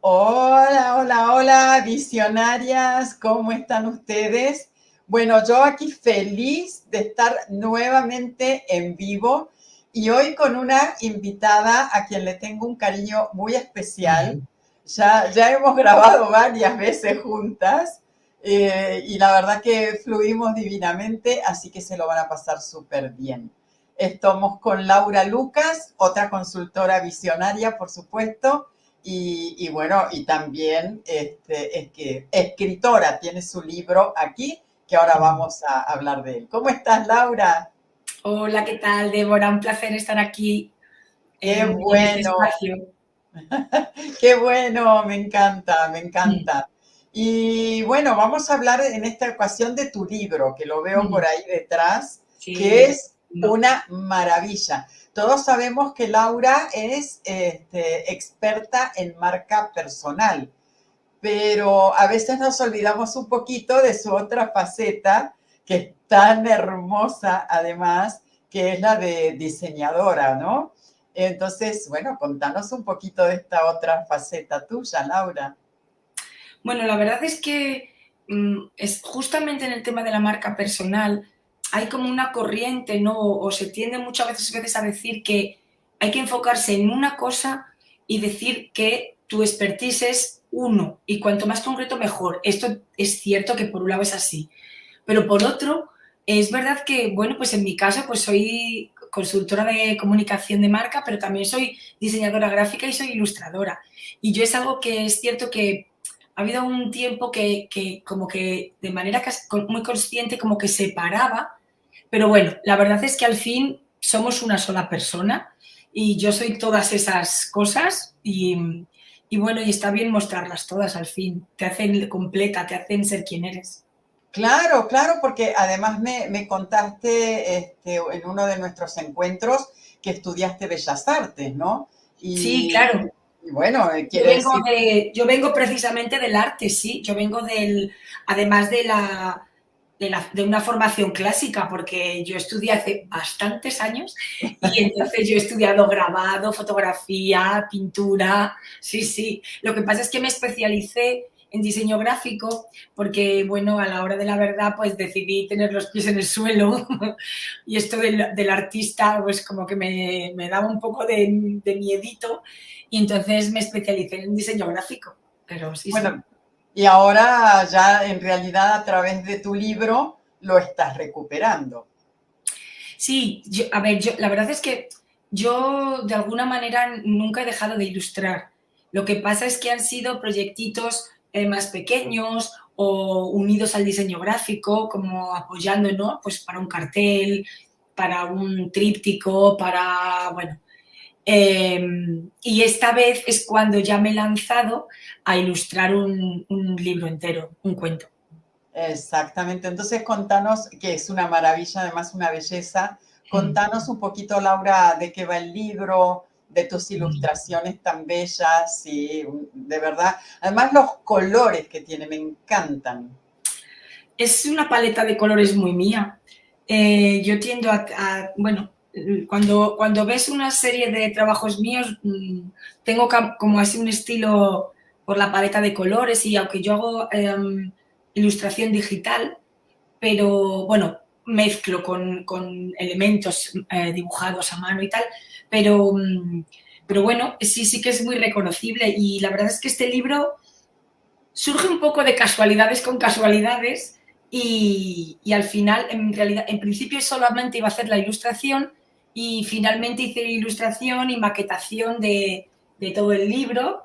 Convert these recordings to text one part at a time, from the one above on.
Hola, hola, hola, visionarias, ¿cómo están ustedes? Bueno, yo aquí feliz de estar nuevamente en vivo y hoy con una invitada a quien le tengo un cariño muy especial. Ya hemos grabado varias veces juntas y la verdad que fluimos divinamente, así que se lo van a pasar súper bien. Estamos con Laura Lucas, otra consultora visionaria, por supuesto, y bueno, y también es que escritora, tiene su libro aquí, que ahora vamos a hablar de él. ¿Cómo estás, Laura? Hola, ¿qué tal, Débora? Un placer estar aquí Qué en este bueno, espacio. qué bueno, me encanta, me encanta. Y bueno, vamos a hablar en esta ocasión de tu libro, que lo veo por ahí detrás, que Sí, es una maravilla. Todos sabemos que Laura es experta en marca personal, pero a veces nos olvidamos un poquito de su otra faceta, que es tan hermosa además, que es la de diseñadora, ¿no? Entonces, bueno, contanos un poquito de esta otra faceta tuya, Laura. bueno, la verdad es que es justamente en el tema de la marca personal hay como una corriente, ¿no? O se tiende muchas veces a decir que hay que enfocarse en una cosa y decir que tu expertise es uno y cuanto más concreto mejor. Esto es cierto que por un lado es así, pero por otro es verdad que, bueno, pues en mi caso pues soy consultora de comunicación de marca, pero también soy diseñadora gráfica y soy ilustradora. Y yo es algo que es cierto que ha habido un tiempo que como que de manera muy consciente como que separaba, pero bueno, la verdad es que al fin somos una sola persona y yo soy todas esas cosas y bueno, y está bien mostrarlas todas al fin, te hacen completa, te hacen ser quien eres. Claro, claro, porque además me contaste en uno de nuestros encuentros que estudiaste Bellas Artes, ¿no? Sí, Y, claro. y bueno, Yo quiere vengo decir, yo vengo precisamente del arte, sí. Yo vengo además de una formación clásica, porque yo estudié hace bastantes años y entonces yo he estudiado grabado, fotografía, pintura, sí, sí. Lo que pasa es que me especialicé en diseño gráfico porque, bueno, a la hora de la verdad, pues decidí tener los pies en el suelo y esto del artista, pues como que me daba un poco de miedito y entonces me especialicé en diseño gráfico, pero sí, sí. bueno, y ahora ya en realidad a través de tu libro lo estás recuperando. Sí, a ver, la verdad es que yo de alguna manera nunca he dejado de ilustrar. Lo que pasa es que han sido proyectitos más pequeños o unidos al diseño gráfico, como apoyando, ¿no? Pues para un cartel, para un tríptico, bueno. Y esta vez es cuando ya me he lanzado a ilustrar un libro entero, un cuento. Exactamente. Entonces, contanos, que es una maravilla, además una belleza. Mm. Contanos un poquito, Laura, de qué va el libro, de tus ilustraciones tan bellas y de verdad. Además, los colores que tiene me encantan. Es una paleta de colores muy mía. Yo tiendo bueno, cuando ves una serie de trabajos míos, tengo como así un estilo por la paleta de colores y aunque yo hago ilustración digital, pero bueno, mezclo con elementos dibujados a mano y tal, pero, pero bueno, sí, sí que es muy reconocible y la verdad es que este libro surge un poco de casualidades con casualidades y al final, en realidad, en principio solamente iba a hacer la ilustración y finalmente hice ilustración y maquetación de todo el libro,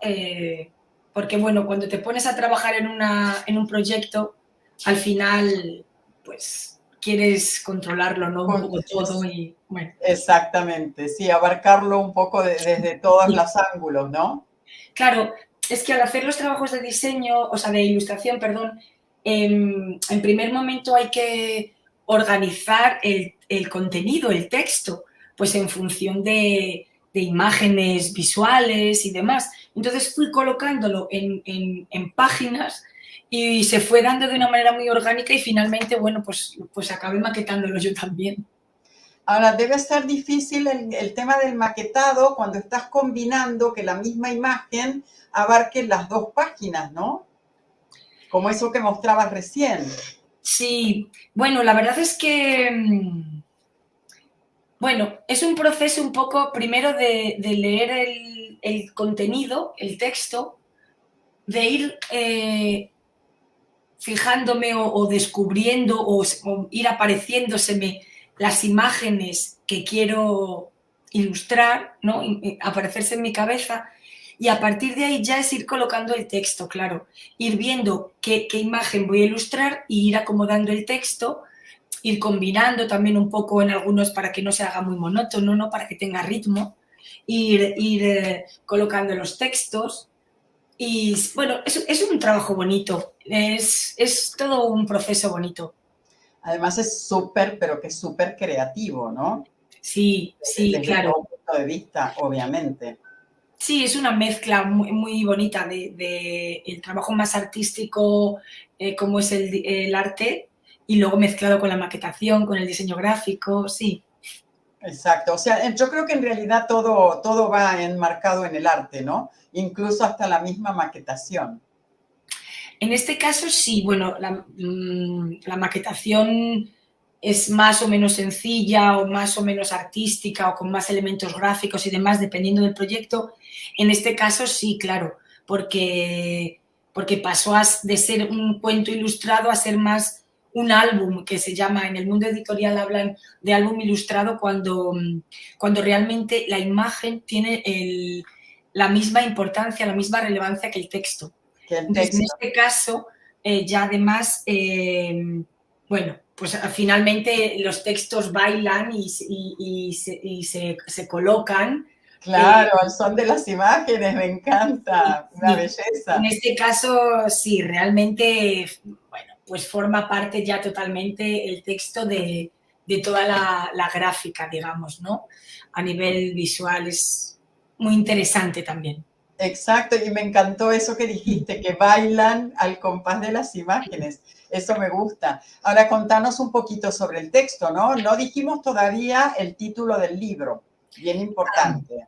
porque bueno, cuando te pones a trabajar en un proyecto, al final, pues quieres controlarlo, ¿no? Un Con- poco todo y bueno. Exactamente, sí, abarcarlo un poco desde todos Sí. los ángulos, ¿no? Claro, es que al hacer los trabajos de diseño, o sea, de ilustración, perdón, en primer momento hay que organizar el contenido, el texto, pues en función de imágenes visuales y demás. Entonces fui colocándolo en páginas y se fue dando de una manera muy orgánica y finalmente, bueno, pues acabé maquetándolo yo también. Ahora, debe ser difícil el tema del maquetado cuando estás combinando que la misma imagen abarque las dos páginas, ¿no? Como eso que mostrabas recién. Sí, bueno, la verdad es que, bueno, es un proceso un poco primero de leer el contenido, el texto, de ir fijándome o descubriendo o ir apareciéndoseme las imágenes que quiero ilustrar, ¿no? Aparecerse en mi cabeza y a partir de ahí ya es ir colocando el texto, claro, ir viendo qué imagen voy a ilustrar y ir acomodando el texto, ir combinando también un poco en algunos para que no se haga muy monótono, ¿no? Para que tenga ritmo, ir colocando los textos. Y bueno, es un trabajo bonito, es todo un proceso bonito. Además es súper, pero que es súper creativo, ¿no? Sí, sí, Desde claro. todo punto de vista, obviamente. Sí, es una mezcla muy bonita de el trabajo más artístico, como es el arte, y luego mezclado con la maquetación, con el diseño gráfico, sí. Exacto. O sea, yo creo que en realidad todo va enmarcado en el arte, ¿no? Incluso hasta la misma maquetación. En este caso, sí, bueno, la maquetación es más o menos sencilla o más o menos artística o con más elementos gráficos y demás, dependiendo del proyecto. En este caso, sí, claro, porque pasó de ser un cuento ilustrado a ser más un álbum, que se llama, en el mundo editorial hablan de álbum ilustrado cuando realmente la imagen tiene la misma importancia, la misma relevancia que el texto. Que el Entonces, en texto. este caso, ya además, bueno, pues finalmente los textos bailan y se colocan. Claro, el son de las imágenes, me encanta, una Y en belleza. este caso, sí, realmente, bueno, pues forma parte ya totalmente el texto de toda la gráfica, digamos, ¿no? A nivel visual es muy interesante también. Exacto, y me encantó eso que dijiste, que bailan al compás de las imágenes. Eso me gusta. Ahora contanos un poquito sobre el texto, ¿no? No dijimos todavía el título del libro, bien importante.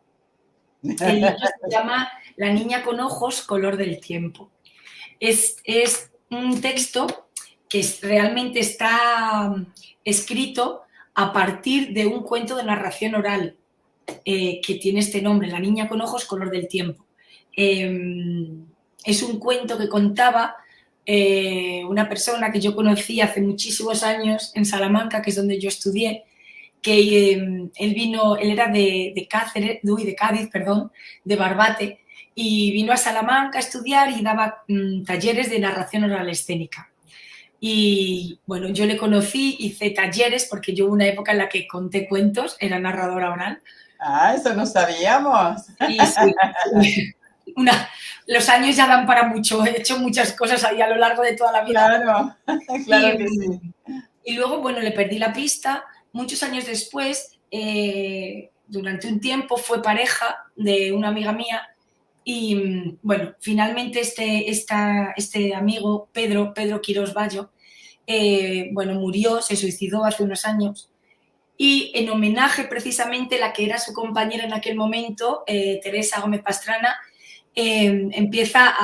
El libro se llama La niña con ojos, color del tiempo. Es un texto que realmente está escrito a partir de un cuento de narración oral que tiene este nombre, La niña con ojos, color del tiempo. Es un cuento que contaba una persona que yo conocí hace muchísimos años en Salamanca, que es donde yo estudié, que él era de Cádiz, perdón, de Barbate, y vino a Salamanca a estudiar y daba talleres de narración oral escénica. Y bueno, yo le conocí, hice talleres, porque yo hubo una época en la que conté cuentos, era narradora oral. Ah, eso no sabíamos. Sí, sí, sí. Una, los años ya dan para mucho, he hecho muchas cosas ahí a lo largo de toda la vida. Claro, claro que sí. Y luego, bueno, le perdí la pista. Muchos años después, durante un tiempo, fue pareja de una amiga mía y, bueno, finalmente este amigo, Pedro Quirós Bayo, bueno, murió, se suicidó hace unos años y en homenaje precisamente la que era su compañera en aquel momento, Teresa Gómez Pastrana, empieza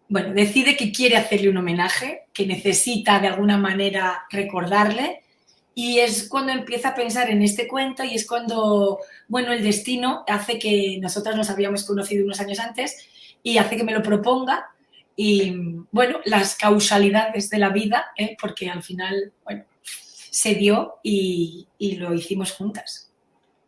bueno, decide que quiere hacerle un homenaje, que necesita de alguna manera recordarle y es cuando empieza a pensar en este cuento y es cuando, bueno, el destino hace que nosotras nos habíamos conocido unos años antes y hace que me lo proponga y, bueno, las causalidades de la vida, porque al final, bueno, se dio y lo hicimos juntas.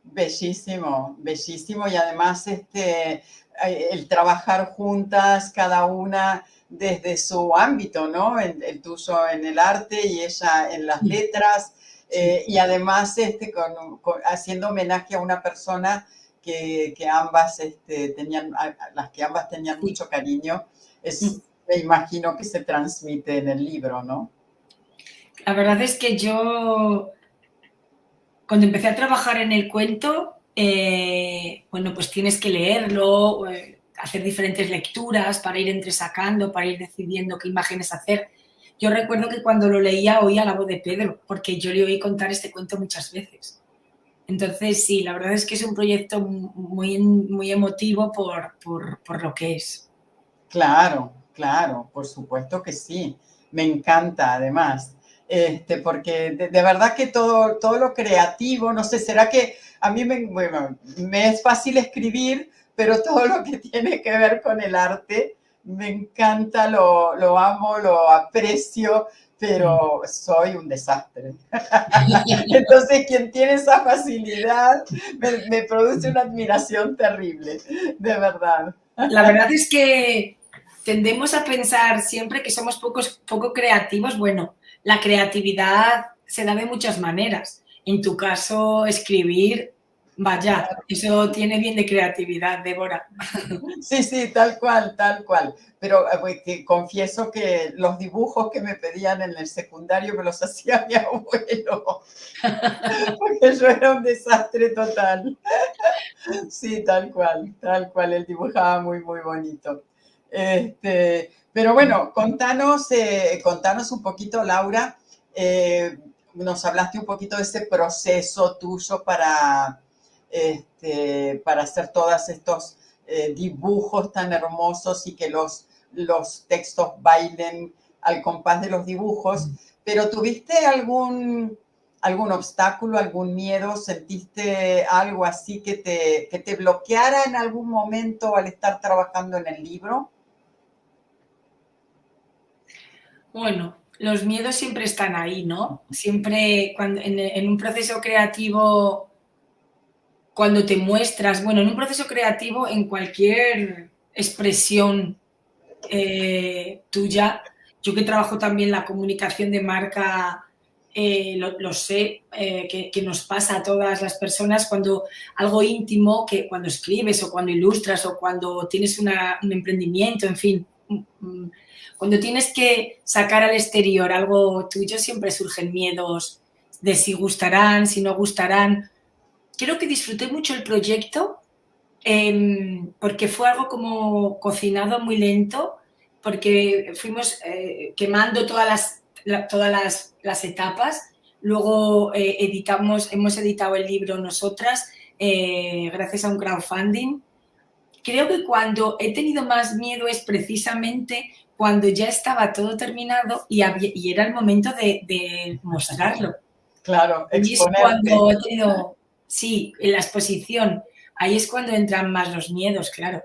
Bellísimo, bellísimo y además el trabajar juntas, cada una desde su ámbito, ¿no? El tuyo en el arte y ella en las letras, Sí. y además haciendo homenaje a una persona que ambas tenían, a las que ambas tenían Sí. mucho cariño. Me imagino que se transmite en el libro, ¿no? La verdad es que yo cuando empecé a trabajar en el cuento, bueno, pues tienes que leerlo, hacer diferentes lecturas para ir entresacando, para ir decidiendo qué imágenes hacer. yo recuerdo que cuando lo leía oía la voz de Pedro, porque yo le oí contar este cuento muchas veces. Entonces, sí, la verdad es que es un proyecto muy, muy emotivo por lo que es. Claro, claro, por supuesto que sí. Me encanta además, porque de verdad que todo lo creativo, no sé, será que a mí bueno, me es fácil escribir, pero todo lo que tiene que ver con el arte, me encanta, lo amo, lo aprecio, pero soy un desastre. Entonces, quien tiene esa facilidad me produce una admiración terrible, de verdad. La verdad es que tendemos a pensar siempre que somos poco creativos. Bueno, la creatividad se da de muchas maneras. En tu caso, escribir, vaya, eso tiene bien de creatividad, Débora. Sí, sí, tal cual, tal cual. Pero que confieso que los dibujos que me pedían en el secundario me los hacía mi abuelo, porque yo era un desastre total. Sí, tal cual, él dibujaba muy, muy bonito. Pero bueno, contanos un poquito, Laura, nos hablaste un poquito de ese proceso tuyo para hacer todos estos dibujos tan hermosos y que los textos bailen al compás de los dibujos, pero ¿tuviste algún obstáculo, algún miedo? ¿Sentiste algo así que te bloqueara en algún momento al estar trabajando en el libro? Bueno, los miedos siempre están ahí, ¿no? Siempre cuando, en un proceso creativo, cuando te muestras, bueno, en un proceso creativo, en cualquier expresión tuya, yo que trabajo también la comunicación de marca, lo sé, que nos pasa a todas las personas cuando algo íntimo, que cuando escribes o cuando ilustras o cuando tienes un emprendimiento, en fin, cuando tienes que sacar al exterior algo tuyo, siempre surgen miedos de si gustarán, si no gustarán. Creo que disfruté mucho el proyecto porque fue algo como cocinado muy lento, porque fuimos quemando todas las etapas. Luego hemos editado el libro nosotras gracias a un crowdfunding. Creo que cuando he tenido más miedo es precisamente cuando ya estaba todo terminado y era el momento de mostrarlo. Claro, Y es exponerte. cuando he tenido, sí, en la exposición, ahí es cuando entran más los miedos, claro.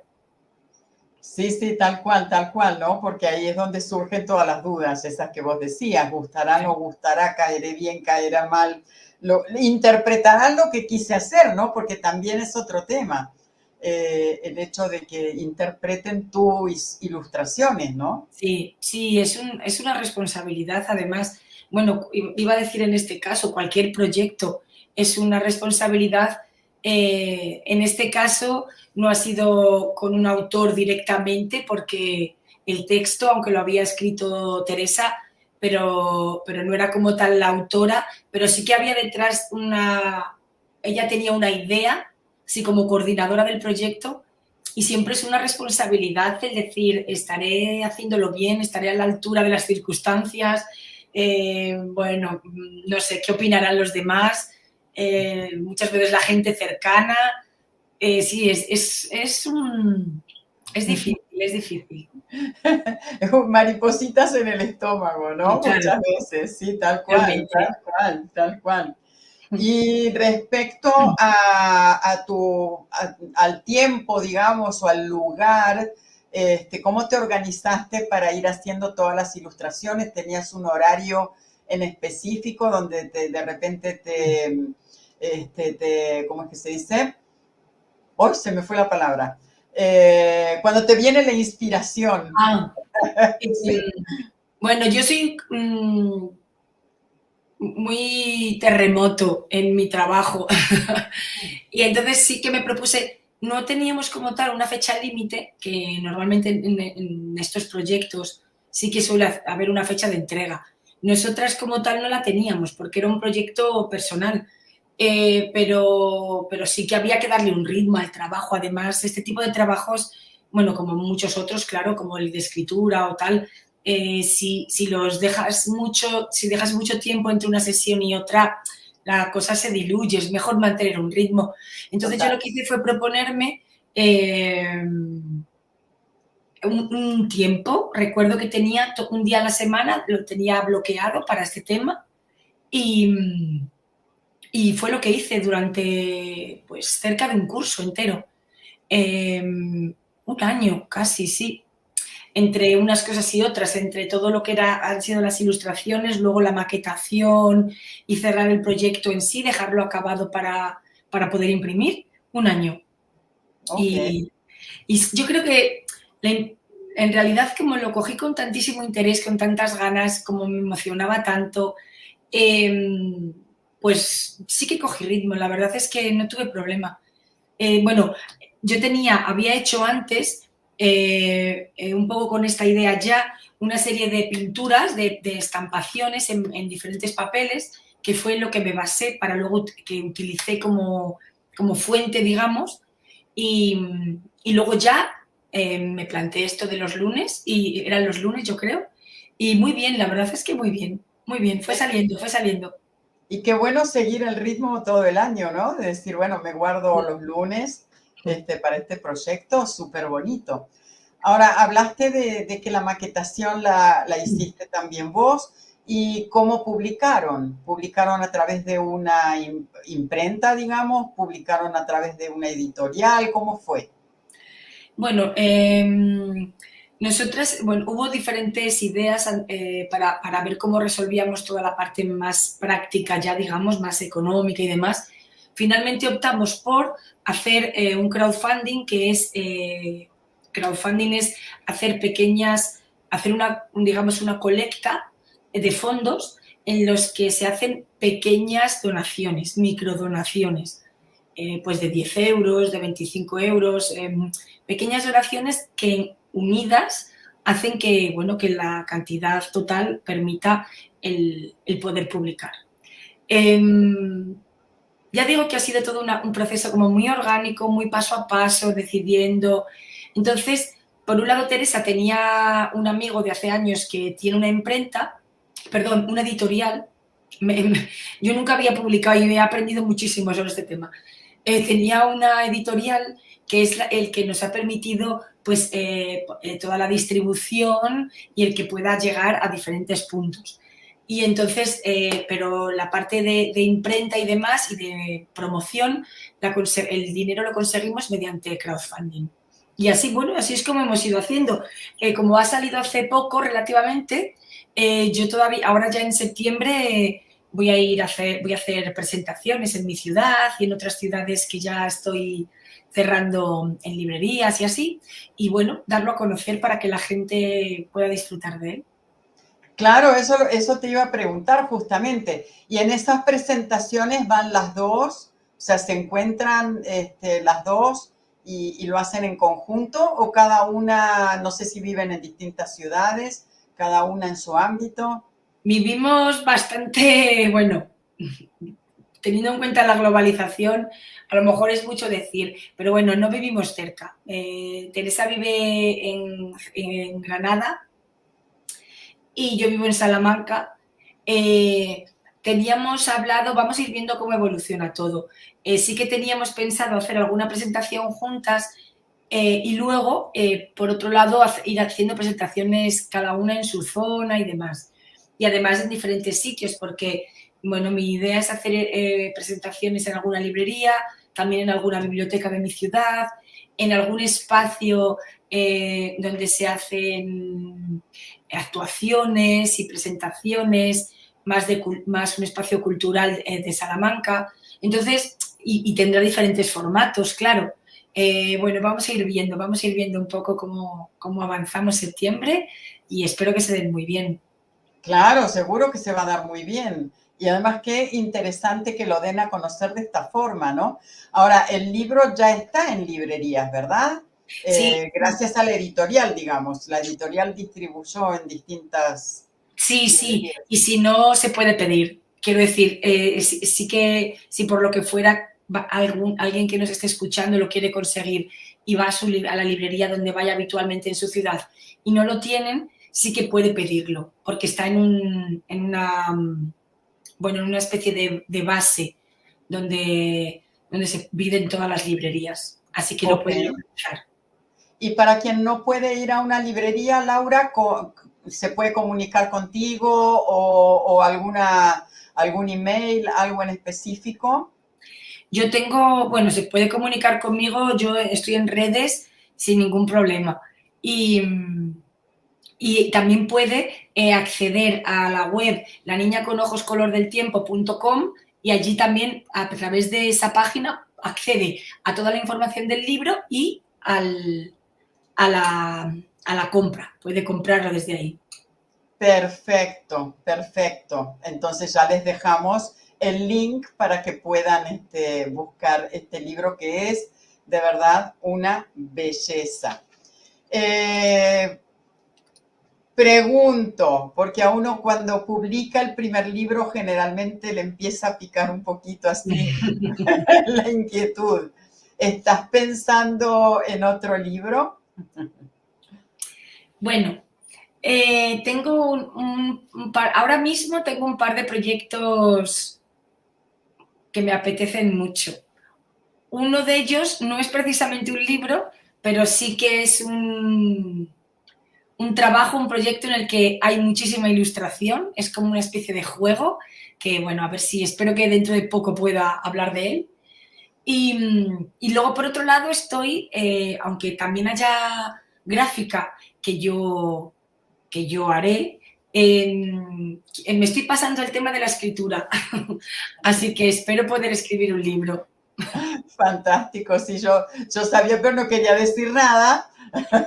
Sí, sí, tal cual, ¿no? Porque ahí es donde surgen todas las dudas, esas que vos decías, gustará, no gustará, caeré bien, caerá mal, interpretarán lo que quise hacer, ¿no? Porque también es otro tema, el hecho de que interpreten tus ilustraciones, ¿no? Sí, sí, es una responsabilidad. Además, bueno, iba a decir en este caso, cualquier proyecto es una responsabilidad. En este caso no ha sido con un autor directamente porque el texto, aunque lo había escrito Teresa, pero no era como tal la autora, pero sí que había detrás ella tenía una idea, así como coordinadora del proyecto, y siempre es una responsabilidad el decir, estaré haciéndolo bien, estaré a la altura de las circunstancias, bueno, no sé qué opinarán los demás, muchas veces la gente cercana. Sí, es difícil, es difícil. Maripositas en el estómago, ¿no? Claro, Muchas veces, sí, realmente. tal cual, tal cual. Y respecto al tiempo, digamos, o al lugar, ¿cómo te organizaste para ir haciendo todas las ilustraciones? ¿Tenías un horario en específico donde de repente ¿cómo es que se dice? Hoy se me fue la palabra. Cuando te viene la inspiración. Ah, Sí. bueno, yo soy muy terremoto en mi trabajo. Y entonces sí que me propuse, no teníamos como tal una fecha límite, que normalmente en estos proyectos sí que suele haber una fecha de entrega. Nosotras como tal no la teníamos porque era un proyecto personal, pero sí que había que darle un ritmo al trabajo. Además, este tipo de trabajos, bueno, como muchos otros, claro, como el de escritura o tal, si los dejas mucho, si dejas mucho tiempo entre una sesión y otra, la cosa se diluye, es mejor mantener un ritmo. Entonces yo lo que hice fue proponerme un tiempo. Recuerdo que tenía un día a la semana, lo tenía bloqueado para este tema y fue lo que hice durante pues cerca de un curso entero. Un año casi, sí. Entre unas cosas y otras, entre todo lo que han sido las ilustraciones, luego la maquetación y cerrar el proyecto en sí, dejarlo acabado para poder imprimir, un año. Okay. Y yo creo que en realidad como lo cogí con tantísimo interés, con tantas ganas, como me emocionaba tanto, pues sí que cogí ritmo. La verdad es que no tuve problema. Bueno, yo había hecho antes, un poco con esta idea ya, una serie de pinturas, de estampaciones en diferentes papeles, que fue lo que me basé para luego que utilicé como fuente, digamos, y luego ya me planteé esto de los lunes, y eran los lunes yo creo, y muy bien, la verdad es que muy bien, fue saliendo, fue saliendo. Y qué bueno seguir el ritmo todo el año, ¿no? De decir, bueno, me guardo los lunes para este proyecto, súper bonito. Ahora, hablaste de que la maquetación la hiciste también vos. ¿Y cómo publicaron? ¿Publicaron a través de una imprenta, digamos? ¿Publicaron a través de una editorial? ¿Cómo fue? Bueno, nosotras, bueno, hubo diferentes ideas para ver cómo resolvíamos toda la parte más práctica, ya digamos, más económica y demás. Finalmente optamos por hacer un crowdfunding, crowdfunding es hacer digamos, una colecta de fondos en los que se hacen pequeñas donaciones, microdonaciones, pues de 10 euros, de 25 euros, pequeñas donaciones que unidas hacen que, bueno, que la cantidad total permita el poder publicar. Ya digo que ha sido todo un proceso como muy orgánico, muy paso a paso, decidiendo. Entonces, por un lado, Teresa tenía un amigo de hace años que tiene una imprenta, perdón, una editorial. Yo nunca había publicado y he aprendido muchísimo sobre este tema. Tenía una editorial que es el que nos ha permitido pues toda la distribución y el que pueda llegar a diferentes puntos. Y entonces, pero la parte de imprenta y demás y de promoción, el dinero lo conseguimos mediante crowdfunding. Y así, bueno, así es como hemos ido haciendo. Como ha salido hace poco relativamente, yo todavía, ahora ya en septiembre, voy a hacer presentaciones en mi ciudad y en otras ciudades que ya estoy cerrando en librerías y así. Y bueno, darlo a conocer para que la gente pueda disfrutar de él. Claro, eso te iba a preguntar justamente. ¿Y en esas presentaciones van las dos? O sea, ¿se encuentran las dos y lo hacen en conjunto? ¿O cada una, no sé si viven en distintas ciudades, cada una en su ámbito? Vivimos bastante, bueno, teniendo en cuenta la globalización, a lo mejor es mucho decir, pero bueno, no vivimos cerca. Teresa vive en Granada y yo vivo en Salamanca. Teníamos hablado, vamos a ir viendo cómo evoluciona todo. Sí que teníamos pensado hacer alguna presentación juntas y luego, por otro lado, ir haciendo presentaciones cada una en su zona y demás. Y además en diferentes sitios, porque, bueno, mi idea es hacer presentaciones en alguna librería, también en alguna biblioteca de mi ciudad, en algún espacio donde se hacen actuaciones y presentaciones, más un espacio cultural de Salamanca. Entonces, y tendrá diferentes formatos, claro. Bueno, vamos a ir viendo un poco cómo avanzamos septiembre y espero que se den muy bien. Claro, seguro que se va a dar muy bien. Y además qué interesante que lo den a conocer de esta forma, ¿no? Ahora, el libro ya está en librerías, ¿verdad? Sí, Gracias a la editorial, digamos. La editorial distribuyó en distintas sí, librerías. y si no, se puede pedir. Quiero decir, sí que si por lo que fuera alguien que nos esté escuchando lo quiere conseguir y va a la librería donde vaya habitualmente en su ciudad y no lo tienen, sí que puede pedirlo, porque está en una especie de base donde se piden todas las librerías. Así que lo pueden localizar. Y para quien no puede ir a una librería, Laura, ¿se puede comunicar contigo o algún email, algo en específico? Yo tengo, bueno, se puede comunicar conmigo, yo estoy en redes sin ningún problema. Y también puede acceder a la web laniñaconojoscolordeltiempo.com y allí también, a través de esa página, accede a toda la información del libro y a la compra. Puede comprarlo desde ahí. Perfecto, perfecto. Entonces ya les dejamos el link para que puedan buscar este libro que es de verdad una belleza. Pregunto, porque a uno cuando publica el primer libro generalmente le empieza a picar un poquito así la inquietud. ¿Estás pensando en otro libro? Bueno, tengo un par, ahora mismo tengo un par de proyectos que me apetecen mucho. Uno de ellos no es precisamente un libro, pero sí que es un trabajo, un proyecto en el que hay muchísima ilustración, es como una especie de juego que, bueno, a ver si espero que dentro de poco pueda hablar de él. Y luego, por otro lado, estoy, aunque también haya gráfica que yo haré, me estoy pasando el tema de la escritura, así que espero poder escribir un libro. Fantástico, sí, yo sabía, pero no quería decir nada.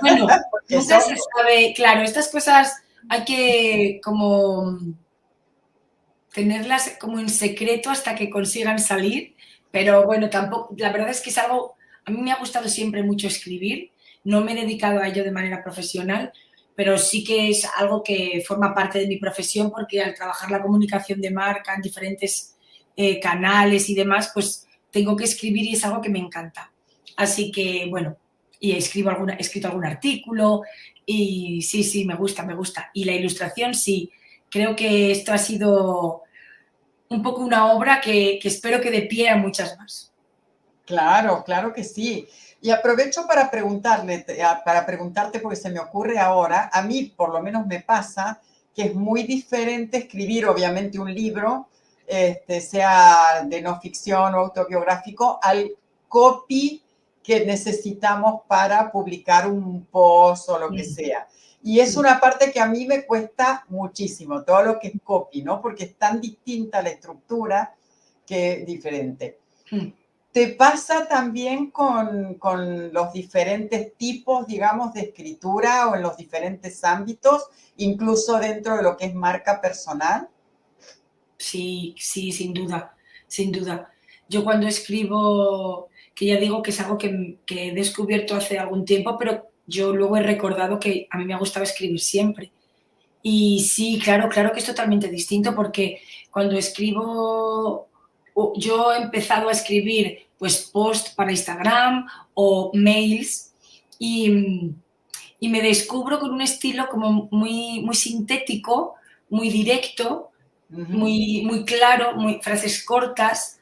Bueno, nunca se sabe, claro, estas cosas hay que como tenerlas como en secreto hasta que consigan salir, pero bueno, tampoco, la verdad es que es algo, a mí me ha gustado siempre mucho escribir, no me he dedicado a ello de manera profesional, pero sí que es algo que forma parte de mi profesión porque al trabajar la comunicación de marca en diferentes canales y demás, pues tengo que escribir y es algo que me encanta. Así que, bueno, y he escrito algún artículo y sí, me gusta. Y la ilustración, sí, creo que esto ha sido un poco una obra que espero que dé pie a muchas más. Claro, claro que sí. Y aprovecho para preguntarte, porque se me ocurre ahora, a mí por lo menos me pasa que es muy diferente escribir, obviamente, un libro, sea de no ficción o autobiográfico, al copy que necesitamos para publicar un post o lo que sea. Y es una parte que a mí me cuesta muchísimo, todo lo que es copy, ¿no? Porque es tan distinta la estructura que es diferente. ¿Te pasa también con los diferentes tipos, digamos, de escritura o en los diferentes ámbitos, incluso dentro de lo que es marca personal? Sí, sin duda, sin duda. Yo cuando escribo, que ya digo que es algo que he descubierto hace algún tiempo, pero yo luego he recordado que a mí me ha gustado escribir siempre. Y sí, claro que es totalmente distinto porque cuando escribo, yo he empezado a escribir pues post para Instagram o mails y me descubro con un estilo como muy sintético, muy directo, muy claro, frases cortas.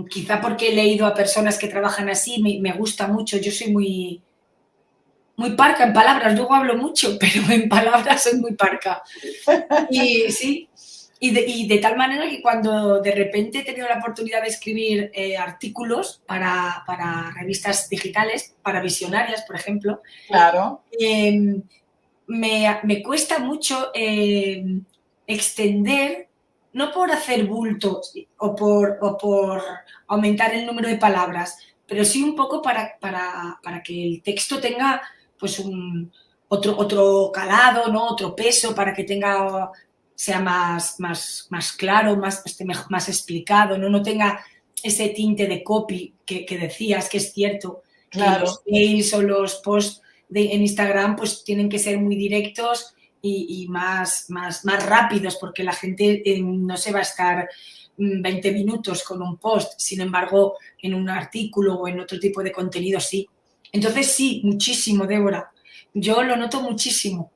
Quizá porque he leído a personas que trabajan así, me gusta mucho. Yo soy muy parca en palabras, luego hablo mucho, pero en palabras soy muy parca. Y sí, y de tal manera que cuando de repente he tenido la oportunidad de escribir artículos para revistas digitales, para visionarias, por ejemplo, Claro. Me cuesta mucho extender, no por hacer bultos o por aumentar el número de palabras, pero sí un poco para que el texto tenga pues otro calado, ¿no? Otro peso, para que sea más claro, más explicado, ¿no? No tenga ese tinte de copy que decías, que es cierto, que Claro. los mails o los posts en Instagram pues tienen que ser muy directos y más rápidos, porque la gente no se va a estar 20 minutos con un post, sin embargo, en un artículo o en otro tipo de contenido sí. Entonces sí, muchísimo, Débora. Yo lo noto muchísimo.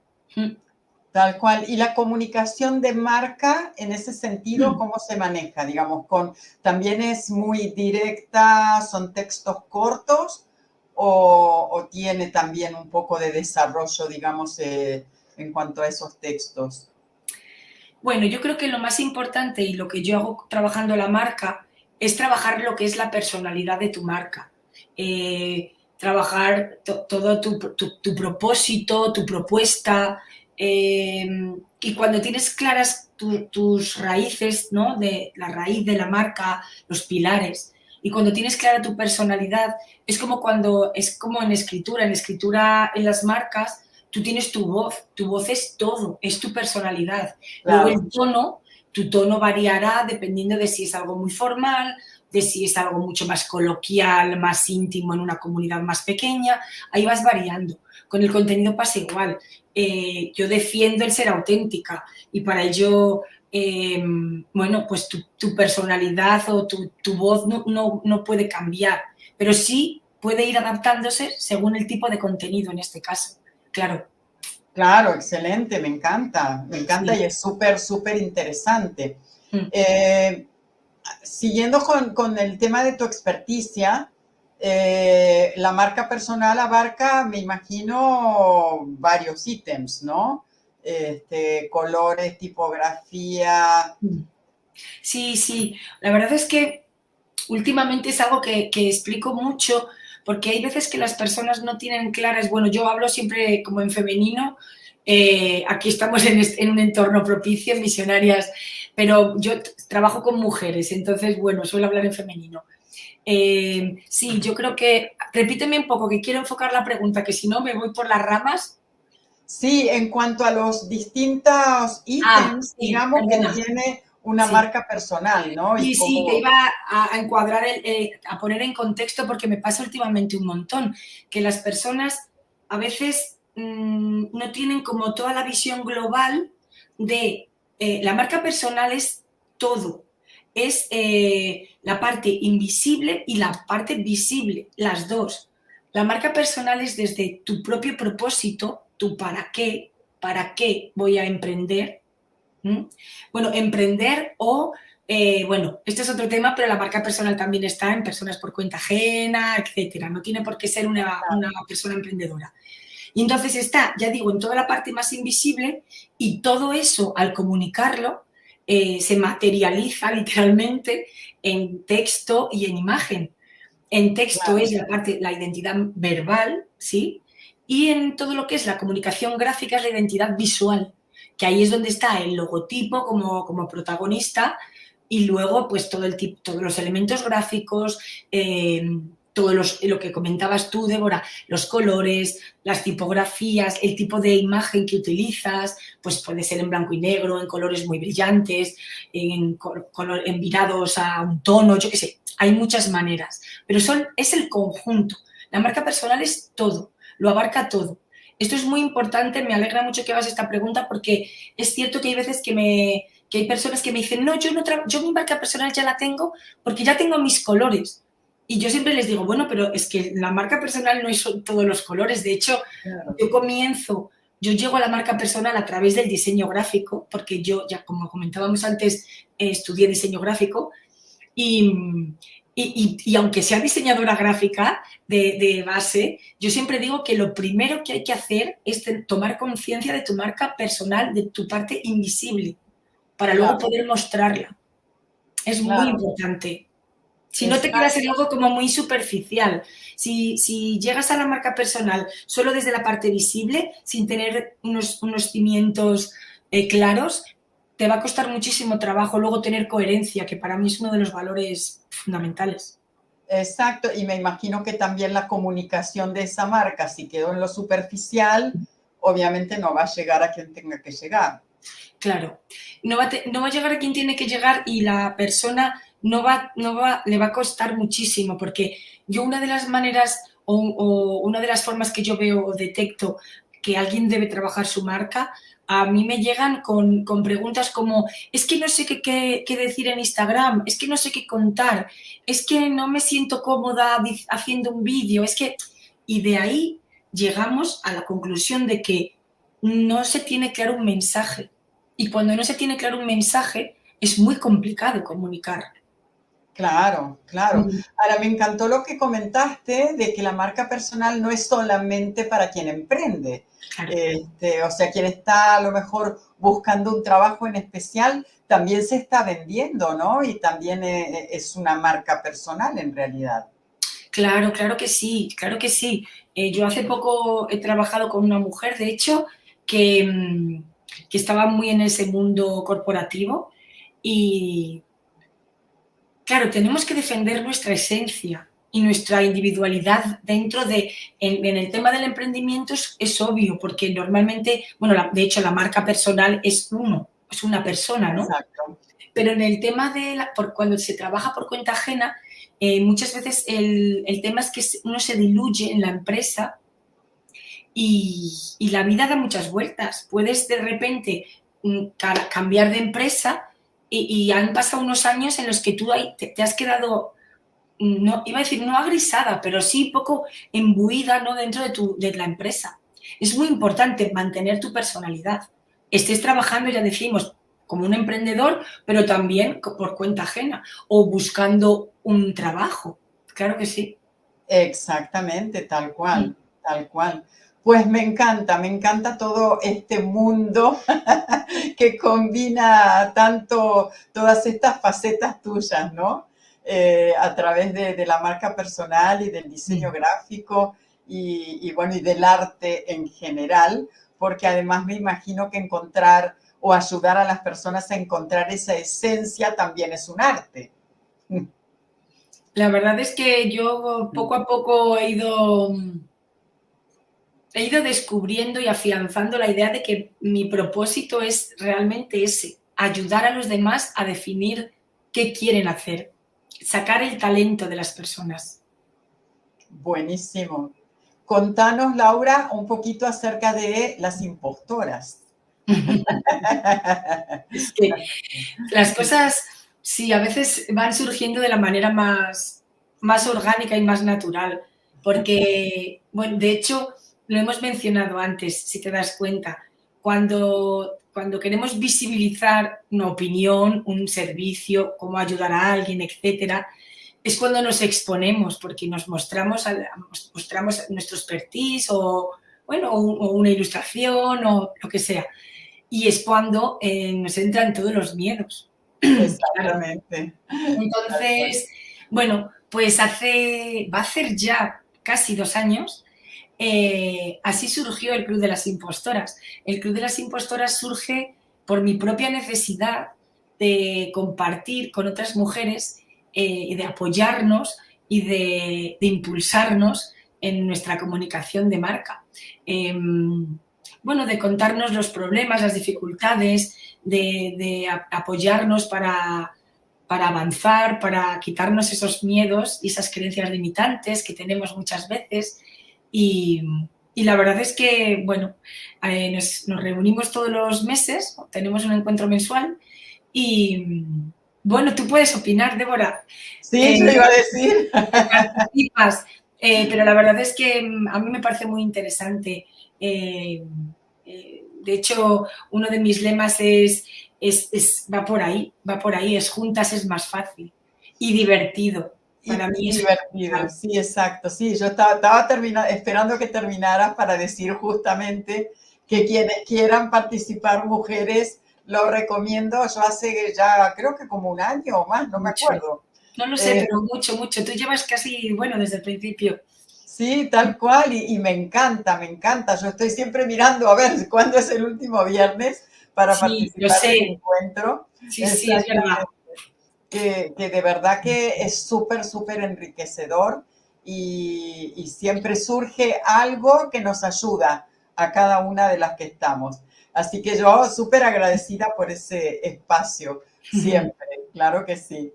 Tal cual. ¿Y la comunicación de marca en ese sentido, cómo se maneja? Digamos, ¿también es muy directa, son textos cortos o tiene también un poco de desarrollo, digamos, en cuanto a esos textos? Bueno, yo creo que lo más importante y lo que yo hago trabajando la marca es trabajar lo que es la personalidad de tu marca. Trabajar todo tu propósito, tu propuesta. Y cuando tienes claras tus raíces, ¿no? De la raíz de la marca, los pilares, y cuando tienes clara tu personalidad, es como en escritura en las marcas, tú tienes tu voz es todo, es tu personalidad. Luego Claro. el tono, tu tono variará dependiendo de si es algo muy formal, de si es algo mucho más coloquial, más íntimo en una comunidad más pequeña, ahí vas variando. Con el contenido pasa igual. Yo defiendo el ser auténtica y para ello, bueno, pues tu personalidad o tu voz no puede cambiar, pero sí puede ir adaptándose según el tipo de contenido en este caso. Claro. Claro, excelente, me encanta y Sí. es súper, súper interesante. Mm. Eh, Siguiendo con el tema de tu experticia, la marca personal abarca, me imagino, varios ítems, ¿no? Colores, tipografía. Sí, sí. La verdad es que últimamente es algo que explico mucho porque hay veces que las personas no tienen claras, bueno, yo hablo siempre como en femenino, aquí estamos en un entorno propicio, en Visionarias, pero yo trabajo con mujeres, entonces, bueno, suelo hablar en femenino. Sí, yo creo que, repíteme un poco, que quiero enfocar la pregunta, que si no me voy por las ramas. Sí, en cuanto a los distintos ítems, Sí, digamos, que perdona, tiene una sí. marca personal, ¿no? Y Sí, sí, te cómo, iba a encuadrar, a poner en contexto porque me pasa últimamente un montón, que las personas a veces no tienen como toda la visión global de la marca personal es todo, es la parte invisible y la parte visible, las dos. La marca personal es desde tu propio propósito, tu para qué voy a emprender. ¿Mm? Bueno, emprender o bueno, este es otro tema, pero la marca personal también está en personas por cuenta ajena, etcétera. No tiene por qué ser una persona emprendedora. Y entonces está, ya digo, en toda la parte más invisible y todo eso, al comunicarlo, se materializa literalmente en texto y en imagen. En texto claro, es la parte, la identidad verbal, ¿sí? Y en todo lo que es la comunicación gráfica es la identidad visual, que ahí es donde está el logotipo como protagonista y luego pues todos los elementos gráficos, lo que comentabas tú, Débora, los colores, las tipografías, el tipo de imagen que utilizas, pues puede ser en blanco y negro, en colores muy brillantes, en virados a un tono, yo qué sé, hay muchas maneras, pero es el conjunto. La marca personal es todo, lo abarca todo. Esto es muy importante, me alegra mucho que hagas esta pregunta porque es cierto que hay veces que hay personas que me dicen, no, yo mi marca personal ya la tengo porque ya tengo mis colores. Y yo siempre les digo, bueno, pero es que la marca personal no es todos los colores. De hecho, claro. yo llego a la marca personal a través del diseño gráfico, porque yo, ya como comentábamos antes, estudié diseño gráfico y, y aunque sea diseñadora gráfica de base, yo siempre digo que lo primero que hay que hacer es tomar conciencia de tu marca personal, de tu parte invisible, para luego Claro, poder mostrarla. Es muy claro, importante. Si no te quedas en exacto. algo como muy superficial, si llegas a la marca personal solo desde la parte visible, sin tener unos cimientos claros, te va a costar muchísimo trabajo luego tener coherencia, que para mí es uno de los valores fundamentales. Exacto, y me imagino que también la comunicación de esa marca, si quedó en lo superficial, obviamente no va a llegar a quien tenga que llegar. Claro, no va a llegar a quien tiene que llegar y la persona le va a costar muchísimo, porque yo una de las maneras o una de las formas que yo veo o detecto que alguien debe trabajar su marca, a mí me llegan con preguntas como, es que no sé qué decir en Instagram, es que no sé qué contar, es que no me siento cómoda haciendo un vídeo, es que... Y de ahí llegamos a la conclusión de que no se tiene claro un mensaje. Y cuando no se tiene claro un mensaje, es muy complicado comunicar. Claro, claro. Ahora, me encantó lo que comentaste de que la marca personal no es solamente para quien emprende. Claro. O sea, quien está a lo mejor buscando un trabajo en especial, también se está vendiendo, ¿no? Y también es una marca personal en realidad. Claro, claro que sí, claro que sí. Yo hace poco he trabajado con una mujer, de hecho, que estaba muy en ese mundo corporativo y, claro, tenemos que defender nuestra esencia y nuestra individualidad dentro de, en el tema del emprendimiento es obvio, porque normalmente, bueno, de hecho la marca personal es uno, es una persona, ¿no? Exacto. Pero en el tema cuando se trabaja por cuenta ajena, muchas veces el tema es que uno se diluye en la empresa y la vida da muchas vueltas. Puedes de repente cambiar de empresa y han pasado unos años en los que tú te has quedado, no, iba a decir no agrisada, pero sí un poco embuida, ¿no?, dentro de la empresa. Es muy importante mantener tu personalidad. Estés trabajando, ya decimos, como un emprendedor, pero también por cuenta ajena o buscando un trabajo. Claro que sí. Exactamente, tal cual, tal cual. Pues me encanta todo este mundo que combina tanto todas estas facetas tuyas, ¿no? A través de la marca personal y del diseño gráfico y bueno, y del arte en general, porque además me imagino que encontrar o ayudar a las personas a encontrar esa esencia también es un arte. La verdad es que yo poco a poco he ido descubriendo y afianzando la idea de que mi propósito es realmente ese, ayudar a los demás a definir qué quieren hacer, sacar el talento de las personas. Buenísimo. Contanos, Laura, un poquito acerca de las impostoras. Es que las cosas, sí, a veces van surgiendo de la manera más orgánica y más natural, porque, bueno, de hecho, lo hemos mencionado antes, si te das cuenta, cuando queremos visibilizar una opinión, un servicio, cómo ayudar a alguien, etcétera, es cuando nos exponemos, porque nos mostramos nuestro expertise o, bueno, o una ilustración o lo que sea. Y es cuando nos entran todos los miedos. Claro. Exactamente. Tal cual. Entonces, bueno, pues va a hacer ya casi 2 años, así surgió el Club de las Impostoras. El Club de las Impostoras surge por mi propia necesidad de compartir con otras mujeres, de apoyarnos y de impulsarnos en nuestra comunicación de marca. Bueno, de contarnos los problemas, las dificultades, de apoyarnos para avanzar, para quitarnos esos miedos y esas creencias limitantes que tenemos muchas veces. Y la verdad es que, bueno, nos reunimos todos los meses, tenemos un encuentro mensual y, bueno, tú puedes opinar, Débora. Sí, yo iba a decir. Participas, pero la verdad es que a mí me parece muy interesante. De hecho, uno de mis lemas va por ahí, es juntas es más fácil y divertido. Para mí Y es divertido, fundamental. sí, exacto. Sí, yo estaba esperando que terminaras para decir justamente que quienes quieran participar, mujeres, lo recomiendo. Yo hace ya creo que como un año o más, no me Mucho. acuerdo. No lo sé, Eh, pero mucho, mucho. Tú llevas casi, bueno, desde el principio. Sí, tal cual, y me encanta, me encanta. Yo estoy siempre mirando a ver cuándo es el último viernes para Sí, lo participar del sé. encuentro. Sí, sí, es verdad. Exactamente. Que de verdad que es súper, súper enriquecedor y siempre surge algo que nos ayuda a cada una de las que estamos. Así que yo súper agradecida por ese espacio, siempre, claro que sí.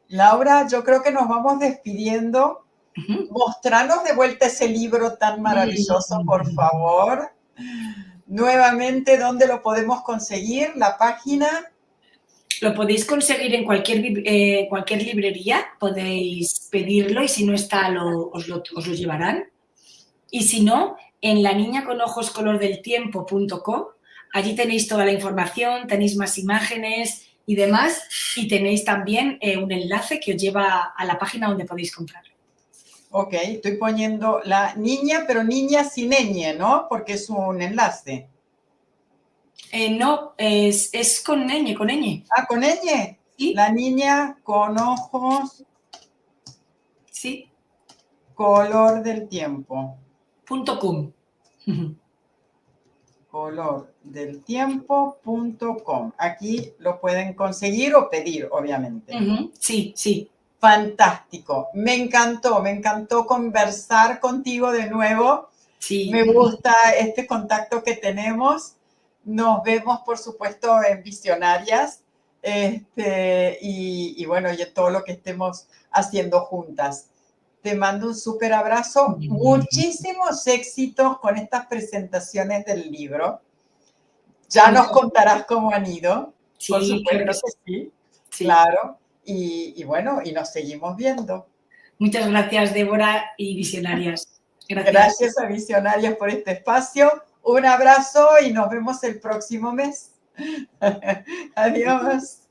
Laura, yo creo que nos vamos despidiendo. Mostranos de vuelta ese libro tan maravilloso, por favor. Nuevamente, ¿dónde lo podemos conseguir? La página. Lo podéis conseguir en cualquier librería, podéis pedirlo y si no está, os lo llevarán. Y si no, en laniñaconojoscolordeltiempo.com, allí tenéis toda la información, tenéis más imágenes y demás, y tenéis también un enlace que os lleva a la página donde podéis comprarlo. Ok, estoy poniendo la niña, pero niña sin ñ, ¿no? Porque es un enlace. No, es con ñ, con ñ. Ah, ¿con ñ? Sí. La niña con ojos. Sí. Color del tiempo. .com. Colordeltiempo.com. Aquí lo pueden conseguir o pedir, obviamente. Sí, sí. Fantástico. Me encantó conversar contigo de nuevo. Sí. Me gusta este contacto que tenemos. Nos vemos, por supuesto, en Visionarias. Y bueno, y en todo lo que estemos haciendo juntas. Te mando un súper abrazo. Muchísimos éxitos con estas presentaciones del libro. Ya nos contarás cómo han ido. Sí, por supuesto claro que que sí. Sí. Claro. Y bueno, y nos seguimos viendo. Muchas gracias, Débora y Visionarias. Gracias a Visionarias por este espacio. Un abrazo y nos vemos el próximo mes. Adiós.